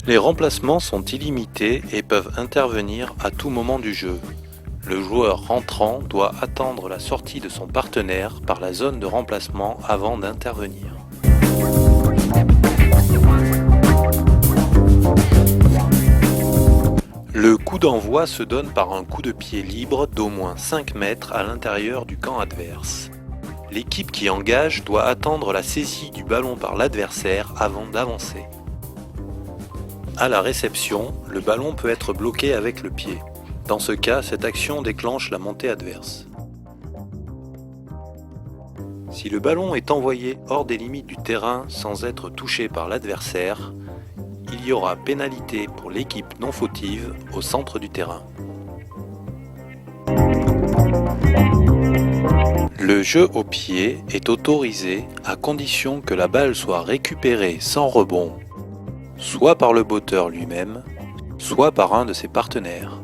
Les remplacements sont illimités et peuvent intervenir à tout moment du jeu. Le joueur rentrant doit attendre la sortie de son partenaire par la zone de remplacement avant d'intervenir. Le coup d'envoi se donne par un coup de pied libre d'au moins 5 mètres à l'intérieur du camp adverse. L'équipe qui engage doit attendre la saisie du ballon par l'adversaire avant d'avancer. À la réception, le ballon peut être bloqué avec le pied. Dans ce cas, cette action déclenche la montée adverse. Si le ballon est envoyé hors des limites du terrain sans être touché par l'adversaire, il y aura pénalité pour l'équipe non fautive au centre du terrain. Le jeu au pied est autorisé à condition que la balle soit récupérée sans rebond, soit par le botteur lui-même, soit par un de ses partenaires.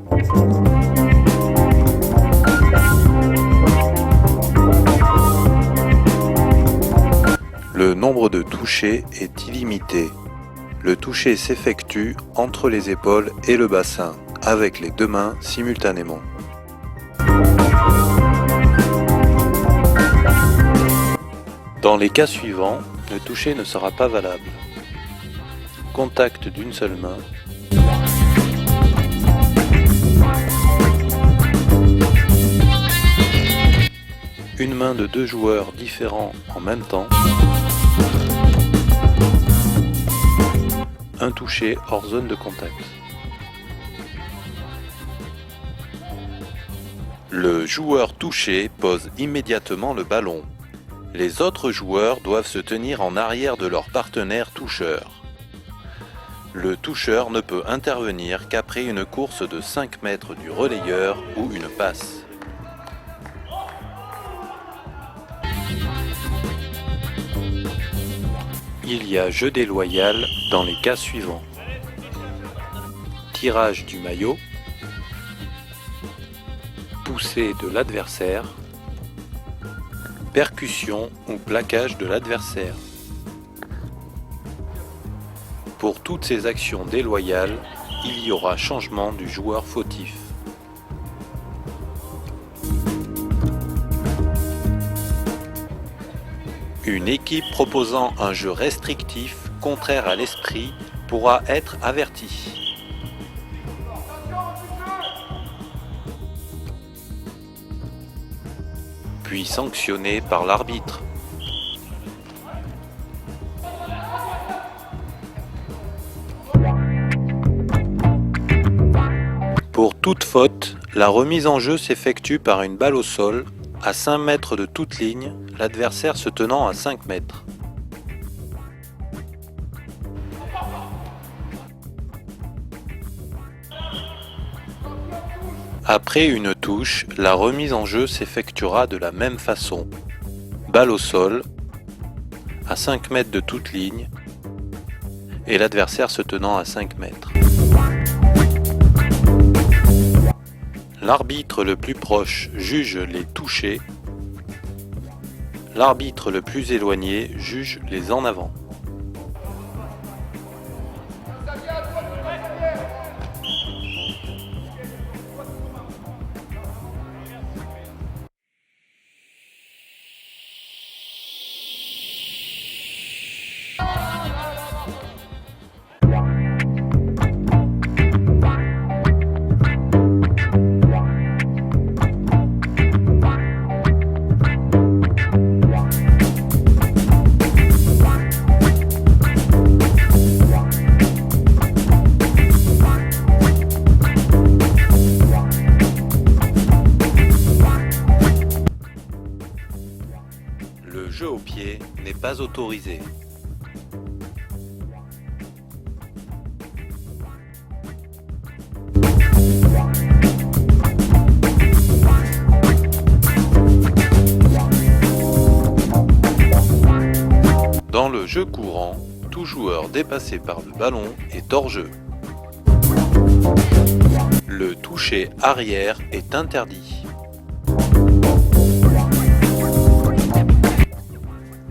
Le nombre de touchés est illimité. Le toucher s'effectue entre les épaules et le bassin, avec les deux mains simultanément. Dans les cas suivants, le toucher ne sera pas valable. Contact d'une seule main, une main de deux joueurs différents en même temps, un toucher hors zone de contact. Le joueur touché pose immédiatement le ballon. Les autres joueurs doivent se tenir en arrière de leur partenaire toucheur. Le toucheur ne peut intervenir qu'après une course de 5 mètres du relayeur ou une passe. Il y a jeu déloyal dans les cas suivants. Tirage du maillot, poussée de l'adversaire, percussion ou plaquage de l'adversaire. Pour toutes ces actions déloyales, il y aura changement du joueur fautif. Une équipe proposant un jeu restrictif contraire à l'esprit pourra être avertie. Puis sanctionnée par l'arbitre. Pour toute faute, la remise en jeu s'effectue par une balle au sol, à 5 mètres de toute ligne, l'adversaire se tenant à 5 mètres. Après une touche, la remise en jeu s'effectuera de la même façon. Balle au sol, à 5 mètres de toute ligne, et l'adversaire se tenant à 5 mètres. L'arbitre le plus proche juge les touchés. L'arbitre le plus éloigné juge les en avant. Le jeu au pied n'est pas autorisé. jeu courant, tout joueur dépassé par le ballon est hors jeu. Le toucher arrière est interdit.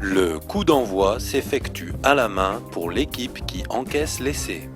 Le coup d'envoi s'effectue à la main pour l'équipe qui encaisse l'essai.